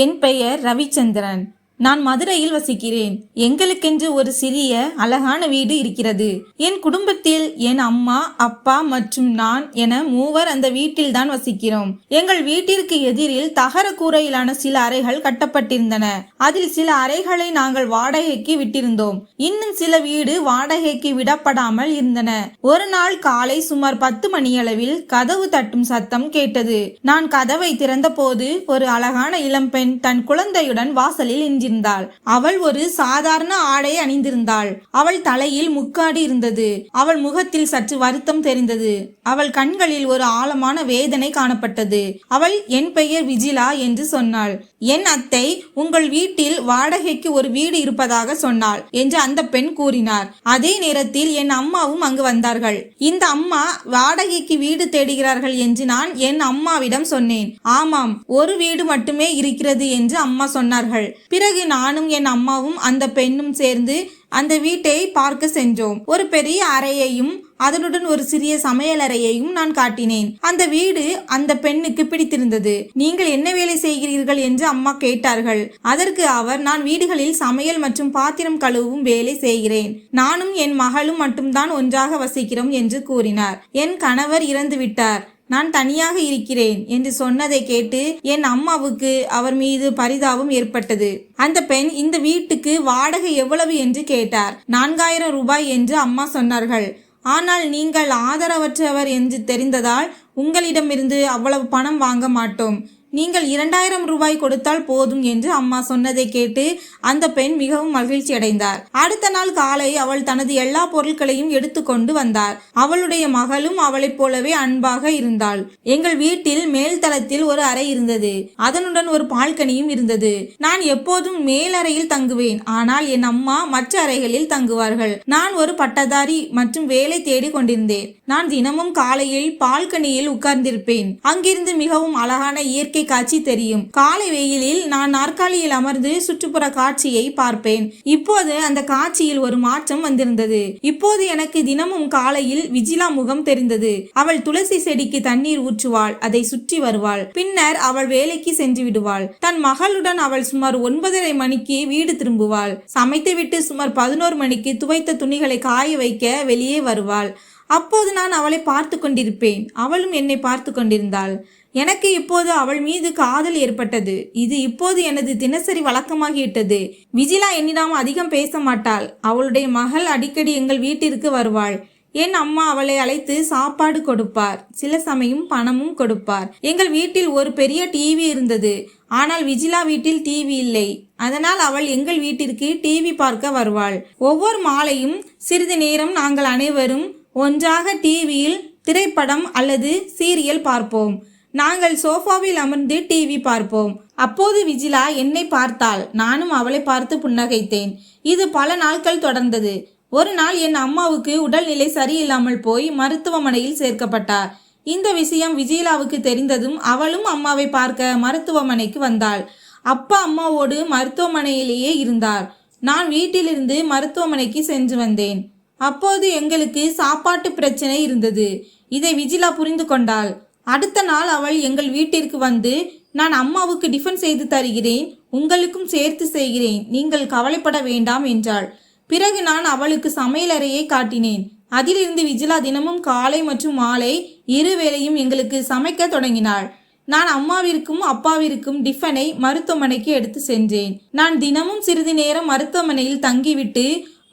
என் பெயர் ரவிச்சந்திரன். நான் மதுரையில் வசிக்கிறேன். எங்களுக்கென்று ஒரு சிறிய அழகான வீடு இருக்கிறது. என் குடும்பத்தில் என் அம்மா, அப்பா மற்றும் நான் என மூவர் அந்த வீட்டில் தான் வசிக்கிறோம். எங்கள் வீட்டிற்கு எதிரில் தகர கூரையிலான சில அறைகள் கட்டப்பட்டிருந்தன. அதில் சில அறைகளை நாங்கள் வாடகைக்கு விட்டிருந்தோம். இன்னும் சில வீடு வாடகைக்கு விடப்படாமல் இருந்தன. ஒரு நாள் காலை சுமார் 10 மணியளவில் கதவு தட்டும் சத்தம் கேட்டது. நான் கதவை திறந்த போது ஒரு அழகான இளம்பெண் தன் குழந்தையுடன் வாசலில் நின்றாள். அவள் ஒரு சாதாரண ஆடை அணிந்திருந்தாள். அவள் தலையில் முக்காடி இருந்தது. அவள் முகத்தில் சற்று வருத்தம் தெரிந்தது. அவள் கண்களில் ஒரு ஆழமான வேதனை காணப்பட்டது. அவள் என் பெயர் விஜிலா என்று சொன்னாள். என் அத்தை உங்கள் வீட்டில் வாடகைக்கு ஒரு வீடு இருப்பதாக சொன்னாள் என்று அந்த பெண் கூறினார். அதே நேரத்தில் என் அம்மாவும் அங்கு வந்தார்கள். இந்த அம்மா வாடகைக்கு வீடு தேடுகிறார்கள் என்று நான் என் அம்மாவிடம் சொன்னேன். ஆமாம், ஒரு வீடு மட்டுமே இருக்கிறது என்று அம்மா சொன்னார்கள். பிறகு நானும் என் அம்மாவும் அந்த பெண்ணும் சேர்ந்து அந்த வீட்டை பார்க்க சென்றோம். ஒரு பெரிய அறையையும் அதனுடன் ஒரு சிறிய சமையலறையையும் நான் காட்டினேன். அந்த வீடு அந்த பெண்ணுக்கு பிடித்திருந்தது. நீங்கள் என்ன வேலை செய்கிறீர்கள் என்று அம்மா கேட்டார்கள். அதற்கு அவர், நான் வீடுகளில் சமையல் மற்றும் பாத்திரம் கழுவும் வேலை செய்கிறேன். நானும் என் மகளும் மட்டும்தான் ஒன்றாக வசிக்கிறோம் என்று கூறினார். என் கணவர் இறந்து விட்டார். நான் தனியாக இருக்கிறேன் என்று சொன்னதை கேட்டு என் அம்மாவுக்கு அவர் மீது பரிதாபம் ஏற்பட்டது. அந்த பெண் இந்த வீட்டுக்கு வாடகை எவ்வளவு என்று கேட்டார். 4000 ரூபாய் என்று அம்மா சொன்னார்கள். ஆனால் நீங்கள் ஆதரவற்றவர் என்று தெரிந்ததால் உங்களிடமிருந்து அவ்வளவு பணம் வாங்க மாட்டோம். நீங்கள் 2000 ரூபாய் கொடுத்தால் போதும் என்று அம்மா சொன்னதை கேட்டு அந்த பெண் மிகவும் மகிழ்ச்சி அடைந்தார். அடுத்த நாள் காலை அவள் தனது எல்லா பொருட்களையும் எடுத்துக்கொண்டு வந்தார். அவளுடைய மகளும் அவளைப் போலவே அன்பாக இருந்தாள். எங்கள் வீட்டில் மேல் தளத்தில் ஒரு அறை இருந்தது. அதனுடன் ஒரு பால்கனியும் இருந்தது. நான் எப்போதும் மேல் அறையில் தங்குவேன். ஆனால் என் அம்மா மற்ற அறைகளில் தங்குவார்கள். நான் ஒரு பட்டதாரி மற்றும் வேலை தேடி கொண்டிருந்தேன். நான் தினமும் காலையில் பால்கனியில் உட்கார்ந்திருப்பேன். அங்கிருந்து மிகவும் அழகான இயற்கை காட்சி தெரியும். காலை வெயிலில் நான் நாற்காலியில் அமர்ந்து சுற்றுப்புற காட்சியை பார்ப்பேன். இப்போது அந்த காட்சியில் ஒரு மாற்றம் வந்திருந்தது. இப்போது எனக்கு தினமும் காலையில் விஜிலா முகம் தெரிந்தது. அவள் துளசி செடிக்கு தண்ணீர் ஊற்றுவாள், அதை சுற்றி வருவாள். பின்னர் அவள் வேலைக்கு சென்று விடுவாள். தன் மகளுடன் அவள் சுமார் 9:30 மணிக்கு வீடு திரும்புவாள். சமைத்துவிட்டு சுமார் 11 மணிக்கு துவைத்த துணிகளை காய வைக்க வெளியே வருவாள். அப்போது நான் அவளை பார்த்து கொண்டிருப்பேன். அவளும் என்னை பார்த்து கொண்டிருந்தாள். எனக்கு இப்போது அவள் மீது காதல் ஏற்பட்டது. இது இப்போது எனது தினசரி வழக்கமாகிவிட்டது. விஜிலா என்னிடம் அதிகம் பேச மாட்டாள். அவளுடைய மகள் அடிக்கடி எங்கள் வீட்டிற்கு வருவாள். என் அம்மா அவளை அழைத்து சாப்பாடு கொடுப்பார். சில சமயம் பணமும் கொடுப்பார். எங்கள் வீட்டில் ஒரு பெரிய டிவி இருந்தது. ஆனால் விஜிலா வீட்டில் டிவி இல்லை. அதனால் அவள் எங்கள் வீட்டிற்கு டிவி பார்க்க வருவாள். ஒவ்வொரு மாலையும் சிறிது நேரம் நாங்கள் அனைவரும் ஒன்றாக டிவியில் திரைப்படம் அல்லது சீரியல் பார்ப்போம். நாங்கள் சோஃபாவில் அமர்ந்து டிவி பார்ப்போம். அப்போது விஜிலா என்னை பார்த்தாள். நானும் அவளை பார்த்து புன்னகைத்தேன். இது பல நாட்கள் தொடர்ந்தது. ஒரு நாள் என் அம்மாவுக்கு உடல்நிலை சரியில்லாமல் போய் மருத்துவமனையில் சேர்க்கப்பட்டார். இந்த விஷயம் விஜிலாவுக்கு தெரிந்ததும் அவளும் அம்மாவை பார்க்க மருத்துவமனைக்கு வந்தாள். அப்பா அம்மாவோடு மருத்துவமனையிலேயே இருந்தார். நான் வீட்டிலிருந்து மருத்துவமனைக்கு சென்று வந்தேன். அப்போது எங்களுக்கு சாப்பாட்டு பிரச்சனை இருந்தது. இதை விஜிலா புரிந்து கொண்டாள். அடுத்த நாள் அவள் எங்கள் வீட்டிற்கு வந்து, நான் அம்மாவுக்கு டிஃபன் செய்து தருகிறேன், உங்களுக்கும் சேர்த்து செய்கிறேன், நீங்கள் கவலைப்பட வேண்டாம் என்றாள். பிறகு நான் அவளுக்கு சமையலறையை காட்டினேன். அதிலிருந்து விஜிலா தினமும் காலை மற்றும் மாலை 2 வேளையும் எங்களுக்கு சமைக்க தொடங்கினாள். நான் அம்மாவிற்கும் அப்பாவிற்கும் டிஃபனை மருத்துவமனைக்கு எடுத்து சென்றேன். நான் தினமும் சிறிது நேரம் மருத்துவமனையில் தங்கிவிட்டு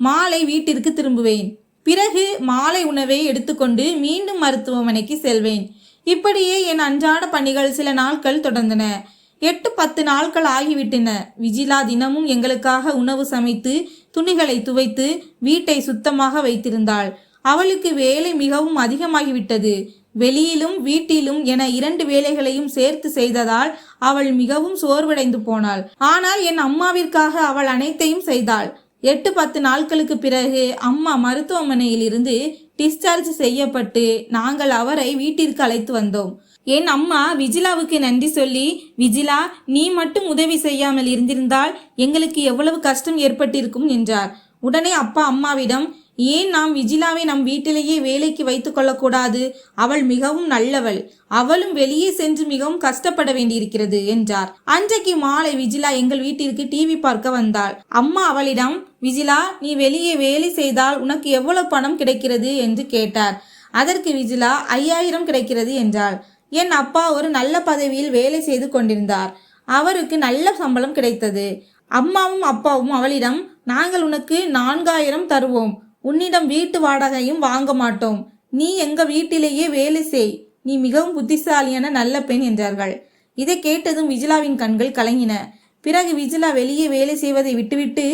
மாலை வீட்டிற்கு திரும்புவேன். பிறகு மாலை உணவை எடுத்துக்கொண்டு மீண்டும் மருத்துவமனைக்கு செல்வேன். இப்படியே என் அன்றாட பணிகள் சில நாட்கள் தொடர்ந்தன. 8-10 நாட்கள் ஆகிவிட்டன. விஜிலா தினமும் எங்களுக்காக உணவு சமைத்து துணிகளை துவைத்து வீட்டை சுத்தமாக வைத்திருந்தாள். அவளுக்கு வேலை மிகவும் அதிகமாகிவிட்டது. வெளியிலும் வீட்டிலும் என 2 வேலைகளையும் சேர்த்து செய்ததால் அவள் மிகவும் சோர்வடைந்து போனாள். ஆனால் என் அம்மாவிற்காக அவள் அனைத்தையும் செய்தாள். 8-10 நாட்களுக்கு பிறகு அம்மா மருத்துவமனையில் இருந்து டிஸ்சார்ஜ் செய்யப்பட்டு நாங்கள் அவரை வீட்டிற்கு அழைத்து வந்தோம். என் அம்மா விஜிலாவுக்கு நன்றி சொல்லி, விஜிலா, நீ மட்டும் உதவி செய்யாமல் இருந்திருந்தால் எங்களுக்கு எவ்வளவு கஷ்டம் ஏற்பட்டிருக்கும் என்றார். உடனே அப்பா அம்மாவிடம், ஏன் நாம் விஜிலாவை நம் வீட்டிலேயே வேலைக்கு வைத்துக் கொள்ளக்கூடாது? அவள் மிகவும் நல்லவள். அவளும் வெளியே சென்று மிகவும் கஷ்டப்பட வேண்டியிருக்கிறது என்றார். அன்றைக்கு மாலை விஜிலா எங்கள் வீட்டிற்கு டிவி பார்க்க வந்தாள். அம்மா அவளிடம், விஜிலா, நீ வெளியே வேலை செய்தால் உனக்கு எவ்வளவு பணம் கிடைக்கிறது என்று கேட்டார். அதற்கு விஜிலா 5000 கிடைக்கிறது என்றாள். என் அப்பா ஒரு நல்ல பதவியில் வேலை செய்து கொண்டிருந்தார். அவருக்கு நல்ல சம்பளம் கிடைத்தது. அம்மாவும் அப்பாவும் அவளிடம், நாங்கள் உனக்கு 4000 தருவோம். உன்னிடம் வீட்டு வாடகையும் வாங்க மாட்டோம். நீ எங்க வீட்டிலேயே வேலை செய். நீ மிகவும் புத்திசாலியான நல்ல பெண் என்றார்கள். இதை கேட்டதும் விஜிலாவின் கண்கள் கலங்கின. பிறகு விஜிலா வெளியே வேலை செய்வதை விட்டுவிட்டு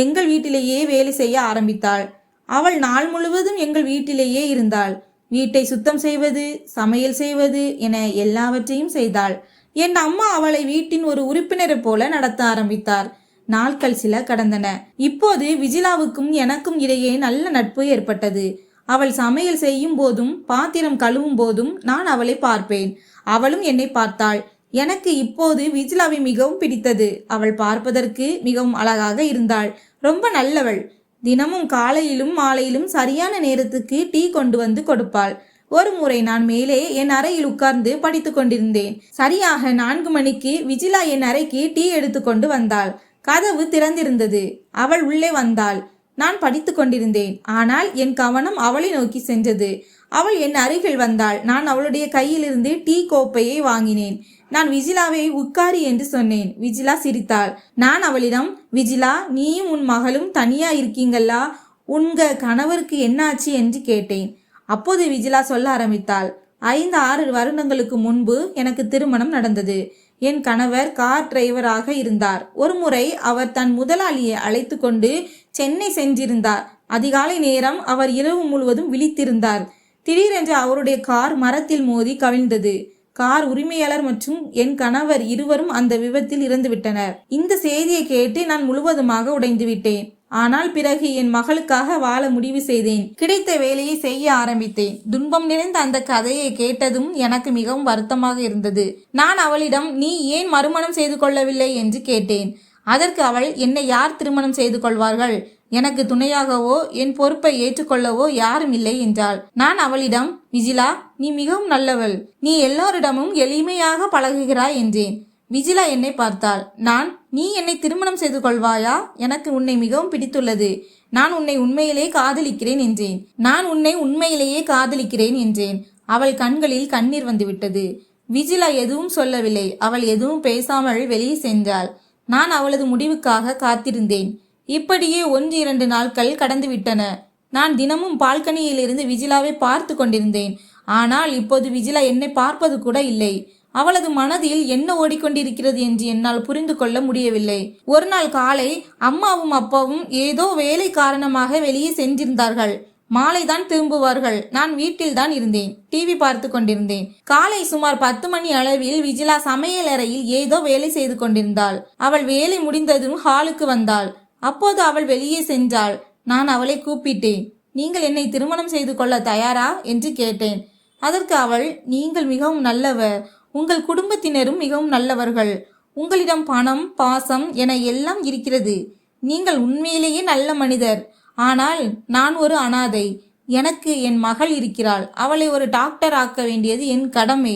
எங்கள் வீட்டிலேயே வேலை செய்ய ஆரம்பித்தாள். அவள் நாள் முழுவதும் எங்கள் வீட்டிலேயே இருந்தாள். வீட்டை சுத்தம் செய்வது, சமையல் செய்வது என எல்லாவற்றையும் செய்தாள். என் அம்மா அவளை வீட்டின் ஒரு உறுப்பினரை போல நடத்த ஆரம்பித்தார். நாட்கள் சில கடந்தன. இப்போது விஜிலாவுக்கும் எனக்கும் இடையே நல்ல நட்பு ஏற்பட்டது. அவள் சமையல் செய்யும் போதும் பாத்திரம் கழுவும் போதும் நான் அவளை பார்ப்பேன். அவளும் என்னை பார்த்தாள். எனக்கு இப்போது விஜிலாவை மிகவும் பிடித்தது. அவள் பார்ப்பதற்கு மிகவும் அழகாக இருந்தாள். ரொம்ப நல்லவள். தினமும் காலையிலும் மாலையிலும் சரியான நேரத்துக்கு டீ கொண்டு வந்து கொடுப்பாள். ஒரு முறை நான் மேலே என் அறையில் உட்கார்ந்து படித்து கொண்டிருந்தேன். சரியாக 4 மணிக்கு விஜிலா என் அறைக்கு டீ எடுத்துக்கொண்டு வந்தாள். கதவு திறந்திருந்தது. அவள் உள்ளே வந்தாள். நான் படித்து கொண்டிருந்தேன். ஆனால் என் கவனம் அவளை நோக்கி சென்றது. அவள் என் அருகில் வந்தாள். நான் அவளுடைய கையிலிருந்து டீ கோப்பையை வாங்கினேன். நான் விஜிலாவை உட்காரி என்று சொன்னேன். விஜிலா சிரித்தாள். நான் அவளிடம், விஜிலா, நீயும் உன் மகளும் தனியா இருக்கீங்களா? உங்க கணவருக்கு என்னாச்சு என்று கேட்டேன். அப்போது விஜிலா சொல்ல ஆரம்பித்தாள். 5-6 வருடங்களுக்கு முன்பு எனக்கு திருமணம் நடந்தது. என் கணவர் கார் டிரைவராக இருந்தார். ஒரு முறை அவர் தன் முதலாளியை அழைத்து கொண்டு சென்னை சென்றிருந்தார். அதிகாலை நேரம் அவர் இரவு முழுவதும் விழித்திருந்தார். திடீரென்று அவருடைய கார் மரத்தில் மோதி கவிழ்ந்தது. கார் உரிமையாளர் மற்றும் என் கணவர் இருவரும் அந்த விபத்தில் இறந்துவிட்டனர். இந்த செய்தியை கேட்டு நான் முழுவதுமாக உடைந்து விட்டேன். ஆனால் பிறகு என் மகளுக்காக வாழ முடிவு செய்தேன். கிடைத்த வேலையை செய்ய ஆரம்பித்தேன். துன்பம் நிறைந்த அந்த கதையை கேட்டதும் எனக்கு மிகவும் வருத்தமாக இருந்தது. நான் அவளிடம், நீ ஏன் மறுமணம் செய்து கொள்ளவில்லை என்று கேட்டேன். அதற்கு அவள், என்னை யார் திருமணம் செய்து கொள்வார்கள்? எனக்கு துணையாகவோ என் பொறுப்பை ஏற்றுக்கொள்ளவோ யாரும் இல்லை என்றாள். நான் அவளிடம், விஜிலா, நீ மிகவும் நல்லவள். நீ எல்லோரிடமும் எளிமையாக பழகுகிறாய் என்றேன். விஜிலா என்னை பார்த்தாள். நான், நீ என்னை திருமணம் செய்து கொள்வாயா? எனக்கு உன்னை மிகவும் பிடித்துள்ளது. நான் உன்னை உண்மையிலே காதலிக்கிறேன் என்றேன். நான் உன்னை உண்மையிலேயே காதலிக்கிறேன் என்றேன். அவள் கண்களில் கண்ணீர் வந்துவிட்டது. விஜிலா எதுவும் சொல்லவில்லை. அவள் எதுவும் பேசாமல் வெளியே சென்றாள். நான் அவளது முடிவுக்காக காத்திருந்தேன். இப்படியே 1-2 நாட்கள் கடந்து விட்டன. நான் தினமும் பால்கனியிலிருந்து விஜிலாவை பார்த்து கொண்டிருந்தேன். ஆனால் இப்போது விஜிலா என்னை பார்ப்பது கூட இல்லை. அவளது மனதில் என்ன ஓடிக்கொண்டிருக்கிறது என்று என்னால் புரிந்து கொள்ள முடியவில்லை. ஒரு நாள் காலை அம்மாவும் அப்பாவும் ஏதோ வேலை காரணமாக வெளியே சென்றிருந்தார்கள். மாலைதான் திரும்புவார்கள். நான் வீட்டில் தான் இருந்தேன். டிவி பார்த்து கொண்டிருந்தேன். காலை சுமார் 10 மணி அளவில் விஜிலா சமையல் அறையில் ஏதோ வேலை செய்து கொண்டிருந்தாள். அவள் வேலை முடிந்ததும் ஹாலுக்கு வந்தாள். அப்போது அவள் வெளியே சென்றாள். நான் அவளை கூப்பிட்டேன். நீங்கள் என்னை திருமணம் செய்து கொள்ள தயாரா என்று கேட்டேன். அதற்கு அவள், நீங்கள் மிகவும் நல்லவர். உங்கள் குடும்பத்தினரும் மிகவும் நல்லவர்கள். உங்களிடம் பணம், பாசம் என எல்லாம் இருக்கிறது. நீங்கள் உண்மையிலேயே நல்ல மனிதர். ஆனால் நான் ஒரு அனாதை. எனக்கு என் மகள் இருக்கிறாள். அவளை ஒரு டாக்டர் ஆக்க வேண்டியது என் கடமை.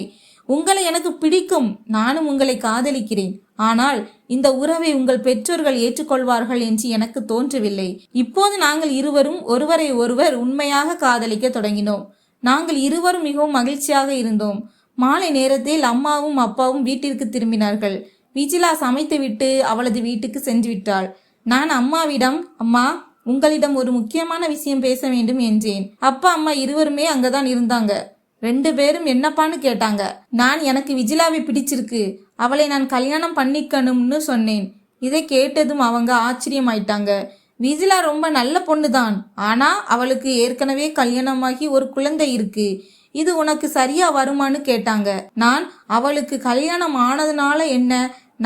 உங்களை எனக்கு பிடிக்கும். நானும் உங்களை காதலிக்கிறேன். ஆனால் இந்த உறவை உங்கள் பெற்றோர்கள் ஏற்றுக்கொள்வார்கள் என்று எனக்கு தோன்றவில்லை. இப்போது நாங்கள் இருவரும் ஒருவரை ஒருவர் உண்மையாக காதலிக்க தொடங்கினோம். நாங்கள் இருவரும் மிகவும் மகிழ்ச்சியாக இருந்தோம். மாலை நேரத்தில் அம்மாவும் அப்பாவும் வீட்டிற்கு திரும்பினார்கள். விஜிலா சமைத்துவிட்டு அவளது வீட்டுக்கு சென்று விட்டாள். நான் அம்மாவிடம், அம்மா, உங்களிடம் ஒரு முக்கியமான விஷயம் பேச வேண்டும் என்றேன். அப்பா அம்மா இருவருமே அங்கதான் இருந்தாங்க. 2 பேரும் என்னப்பான்னு கேட்டாங்க. நான், எனக்கு விஜிலாவை பிடிச்சிருக்கு. அவளை நான் கல்யாணம் பண்ணிக்கணும்னு சொன்னேன். இதை கேட்டதும் அவங்க ஆச்சரியமாயிட்டாங்க. விஜிலா ரொம்ப நல்ல பொண்ணுதான். ஆனா அவளுக்கு ஏற்கனவே கல்யாணமாகி ஒரு குழந்தை இருக்கு. இது உனக்கு சரியா வருமானு கேட்டாங்க. நான், அவளுக்கு கல்யாணம் ஆனதுனால என்ன,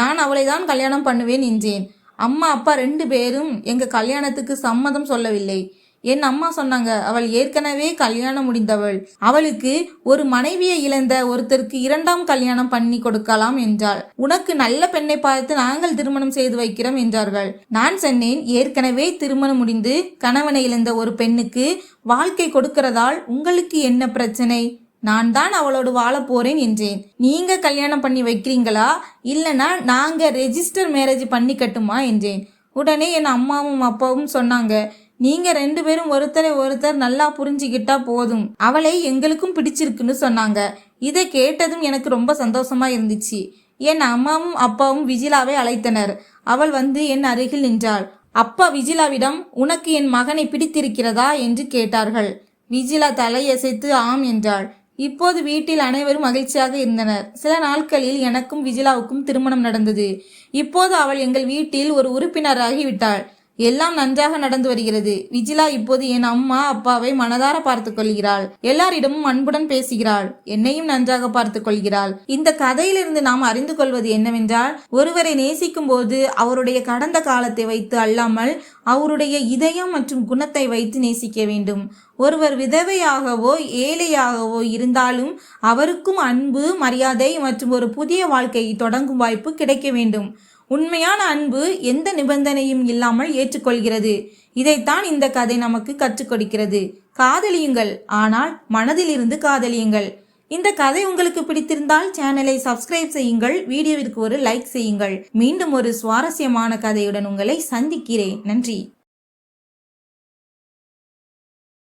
நான் அவளை தான் கல்யாணம் பண்ணுவேன் என்றேன். அம்மா அப்பா 2 பேரும் எங்க கல்யாணத்துக்கு சம்மதம் சொல்லவில்லை. என் அம்மா சொன்னாங்க, அவள் ஏற்கனவே கல்யாணம் முடிந்தவள், அவளுக்கு ஒரு மனைவியை இழந்த ஒருத்தருக்கு 2ஆம் கல்யாணம் பண்ணி கொடுக்கலாம் என்றாள். உனக்கு நல்ல பெண்ணை பார்த்து நாங்கள் திருமணம் செய்து வைக்கிறோம் என்றார்கள். நான் சொன்னேன், ஏற்கனவே திருமணம் முடிந்து கணவனை இழந்த ஒரு பெண்ணுக்கு வாழ்க்கை கொடுக்கிறதால் உங்களுக்கு என்ன பிரச்சனை? நான் தான் அவளோடு வாழ போறேன் என்றேன். நீங்க கல்யாணம் பண்ணி வைக்கிறீங்களா இல்லைன்னா நாங்க ரெஜிஸ்டர் மேரேஜ் பண்ணிக்கட்டுமா என்றேன். உடனே என் அம்மாவும் அப்பாவும் சொன்னாங்க, நீங்க 2 பேரும் ஒருத்தரை ஒருத்தர் நல்லா புரிஞ்சுக்கிட்டா போதும், அவளை எங்களுக்கும் பிடிச்சிருக்குன்னு சொன்னாங்க. இதை கேட்டதும் எனக்கு ரொம்ப சந்தோஷமா இருந்துச்சு. என் அம்மாவும் அப்பாவும் விஜிலாவை அழைத்தனர். அவள் வந்து என் அருகில் நின்றாள். அப்பா விஜிலாவிடம், உனக்கு என் மகனை பிடித்திருக்கிறதா என்று கேட்டார்கள். விஜிலா தலையசைத்து ஆம் என்றாள். இப்போது வீட்டில் அனைவரும் மகிழ்ச்சியாக இருந்தனர். சில நாட்களில் எனக்கும் விஜிலாவுக்கும் திருமணம் நடந்தது. இப்போது அவள் எங்கள் வீட்டில் ஒரு உறுப்பினராகிவிட்டாள். எல்லாம் நன்றாக நடந்து வருகிறது. விஜிலா இப்போது என் அம்மா அப்பாவை மனதார பார்த்து கொள்கிறாள். எல்லாரிடமும் அன்புடன் பேசுகிறாள். என்னையும் நன்றாக பார்த்து கொள்கிறாள். இந்த கதையிலிருந்து நாம் அறிந்து கொள்வது என்னவென்றால், ஒருவரை நேசிக்கும் போது அவருடைய கடந்த காலத்தை வைத்து அல்லாமல் அவருடைய இதயம் மற்றும் குணத்தை வைத்து நேசிக்க வேண்டும். ஒருவர் விதவையாகவோ ஏழையாகவோ இருந்தாலும் அவருக்கும் அன்பு, மரியாதை மற்றும் ஒரு புதிய வாழ்க்கையை தொடங்கும் வாய்ப்பு கிடைக்க வேண்டும். உண்மையான அன்பு எந்த நிபந்தனையும் இல்லாமல் ஏற்றுக்கொள்கிறது. இதைத்தான் இந்த கதை நமக்கு கற்றுக் கொடுக்கிறது. காதலியுங்கள், ஆனால் மனதிலிருந்து காதலியுங்கள். இந்த கதை உங்களுக்கு பிடித்திருந்தால் சேனலை சப்ஸ்கிரைப் செய்யுங்கள், வீடியோவிற்கு ஒரு லைக் செய்யுங்கள். மீண்டும் ஒரு சுவாரஸ்யமான கதையுடன் உங்களை சந்திக்கிறேன். நன்றி.